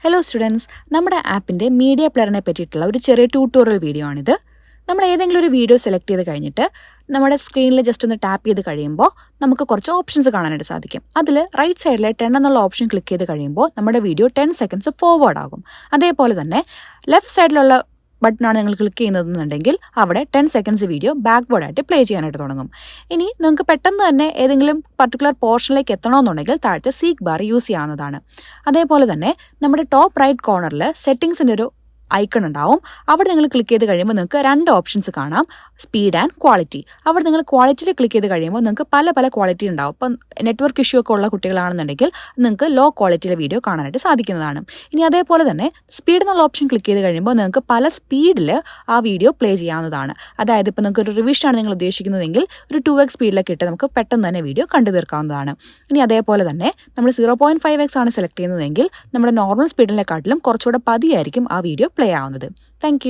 Hello students, നമ്മുടെ ആപ്പിൻ്റെ media പ്ലെയറിനെ പറ്റിയിട്ടുള്ള ഒരു ചെറിയ ട്യൂട്ടോറിയൽ വീഡിയോ ആണിത്. നമ്മൾ ഏതെങ്കിലും ഒരു വീഡിയോ സെലക്ട് ചെയ്ത് കഴിഞ്ഞിട്ട് നമ്മുടെ സ്ക്രീനിൽ ജസ്റ്റ് ഒന്ന് ടാപ്പ് ചെയ്ത് കഴിയുമ്പോൾ നമുക്ക് കുറച്ച് ഓപ്ഷൻസ് കാണാനായിട്ട് സാധിക്കും. അതിൽ റൈറ്റ് സൈഡിലെ 10 എന്നുള്ള ഓപ്ഷൻ ക്ലിക്ക് ചെയ്ത് കഴിയുമ്പോൾ നമ്മുടെ വീഡിയോ 10 സെക്കൻഡ്സ് ഫോർവേഡ് ആകും. അതേപോലെ തന്നെ ലെഫ്റ്റ് സൈഡിലുള്ള ബട്ടണാണ് നിങ്ങൾ ക്ലിക്ക് ചെയ്യുന്നതെന്നുണ്ടെങ്കിൽ അവിടെ 10 സെക്കൻഡ്സ് വീഡിയോ ബാക്ക്വേർഡായിട്ട് പ്ലേ ചെയ്യാനായിട്ട് തുടങ്ങും. ഇനി നിങ്ങൾക്ക് പെട്ടെന്ന് തന്നെ ഏതെങ്കിലും പർട്ടിക്കുലർ പോർഷനിലേക്ക് എത്തണമെന്നുണ്ടെങ്കിൽ താഴത്തെ സീക്ക് ബാർ യൂസ് ചെയ്യാവുന്നതാണ്. അതേപോലെ തന്നെ നമ്മുടെ ടോപ്പ് റൈറ്റ് കോർണറിൽ സെറ്റിംഗ്സിൻ്റെ ഒരു ഐക്കൺ ഉണ്ടാവും. അവിടെ നിങ്ങൾ ക്ലിക്ക് ചെയ്ത് കഴിയുമ്പോൾ നിങ്ങൾക്ക് 2 ഓപ്ഷൻസ് കാണാം, സ്പീഡ് ആൻഡ് ക്വാളിറ്റി. അവിടെ നിങ്ങൾ ക്വാളിറ്റിയിൽ ക്ലിക്ക് ചെയ്ത് കഴിയുമ്പോൾ നിങ്ങൾക്ക് പല ക്വാളിറ്റി ഉണ്ടാവും. ഇപ്പം നെറ്റ്വർക്ക് ഇഷ്യൂ ഒക്കെ ഉള്ള കുട്ടികളാണെന്നുണ്ടെങ്കിൽ നിങ്ങൾക്ക് ലോ ക്വാളിറ്റിയിലെ വീഡിയോ കാണാനായിട്ട് സാധിക്കുന്നതാണ്. ഇനി അതേപോലെ തന്നെ സ്പീഡ് എന്നുള്ള ഓപ്ഷൻ ക്ലിക്ക് ചെയ്ത് കഴിയുമ്പോൾ നിങ്ങൾക്ക് പല സ്പീഡിൽ ആ വീഡിയോ പ്ലേ ചെയ്യാവുന്നതാണ്. അതായത് ഇപ്പോൾ നിങ്ങൾക്ക് ഒരു റിവിഷനാണ് നിങ്ങൾ ഉദ്ദേശിക്കുന്നതെങ്കിൽ ഒരു 2x സ്പീഡിലൊക്കെ ഇട്ട് നമുക്ക് പെട്ടെന്ന് തന്നെ വീഡിയോ കണ്ടു തീർക്കാവുന്നതാണ്. ഇനി അതേപോലെ തന്നെ നമ്മൾ 0.5x ആണ് സെലക്ട് ചെയ്യുന്നതെങ്കിൽ നമ്മുടെ നോർമൽ സ്പീഡിനെക്കാട്ടിലും കുറച്ചുകൂടെ പതിയായിരിക്കും ആ വീഡിയോ പ്ലേ ആവുന്നത്. താങ്ക്